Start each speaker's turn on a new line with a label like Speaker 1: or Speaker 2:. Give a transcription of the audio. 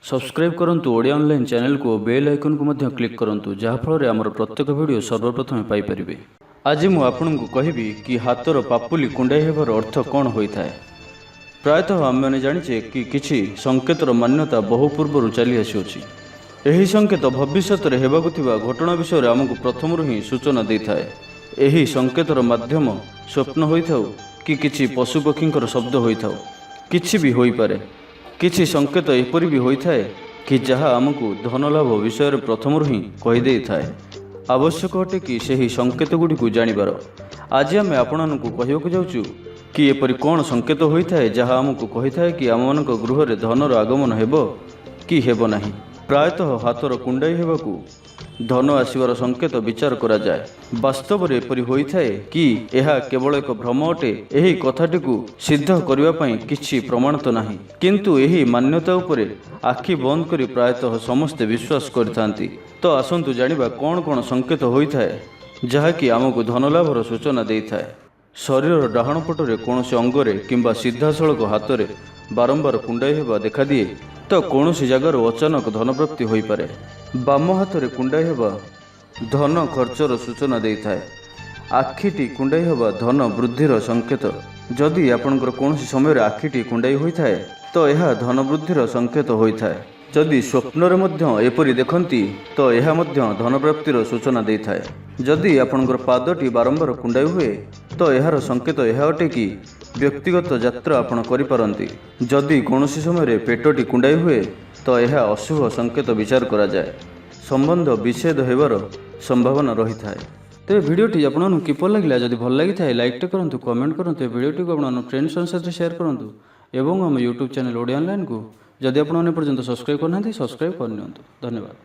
Speaker 1: Subscribe करंतु Odia online channel को bell icon को मध्य क्लिक करंतु जहाँ फल आमर प्रत्येक वीडियो सर्वप्रथम पाइपर। आज मु आपन को कहबी कि हाथर पापुली कुंडाई हेबार अर्थ कौन होता है। प्रायतः आम मैंने जाचे कि किछि संकेतर मान्यता बहु पूर्व चली आसुछि। एही संकेत भविष्यत में हेबाकु थिबा घटना विषय आमको प्रथम ही सूचना देता है। एही संकेतर माध्यम स्वप्न होइथाउ कि किछि पशुपक्षींकर शब्द होइथाउ किछि भी होई पारे। किछि संकेत एपरि भी होता है कि जहाँ आमको धनलाभ विषय प्रथम ही कहीदे थाए। आवश्यक अटे कि सही संकेत गुड़ी को जानिबार। आज आम आपण को कहवाक जाऊँ कि एपरि कौन संकेत होता है जहाँ आमको कही थाए कि आम मान गृह में धनर आगमन हेब कि हेब नाही। प्रायतः हाथर कुंडाई हेबाकू धन आसबार संकेत विचार करा जाए। वास्तव में एपरि होता है कि यह केवल एक भ्रम अटे। यही कथाटी को सिद्ध करने किछि प्रमाण तो नहीं, किंतु यही मान्यता उपरे आखि बंद करी प्रायतः समस्ते विश्वास करथांती। तो आसंतु जानिबा कौन कौन संकेत होता है जहाँकि आमको धनलाभर सूचना देता है। शरीर डाहाण पटरे कौन अंगरे किंबा सीधासलख हाथ में बारंबार कुंडाई हेबा देखा दिए तो कौन जगार अचानक धन प्राप्ति हो पारे। बाम हाथ में कुंडाई हेबा धन खर्चर सूचना देता है। आखिटी कुंडाई हेबा धन वृद्धिर संकेत। जदि आपणकर कौन समय आखिटी कुंडाई होता है तो यह धन वृद्धिर संकेत होता है। जदि स्वप्न में एपरि देखती तो यह धन प्राप्तिर सूचना देता है। जदि आपणकर पादटी बारंबार कुंडाई हुए तो यार संकेत यह अटे कि व्यक्तिगत यात्रा आपण करिपारंती। जदि कौन समय पेटटी कुंडाई हुए तो यह अशुभ संकेत विचार करा जाए। संबंध विच्छेद होबार संभावना रही है। तो भिडियोटी आपको किपर लगे जदि भल लगी था लाइक करूँ, कमेंट करूँ, भिडियोटी को आप फ्रेंड्स सहित शेयर करूँ एवं आम यूट्यूब चैनल ओडिया ऑनलाइन को जदि आपने पर्यंत सब्सक्राइब करना सब्सक्राइब करनी। धन्यवाद।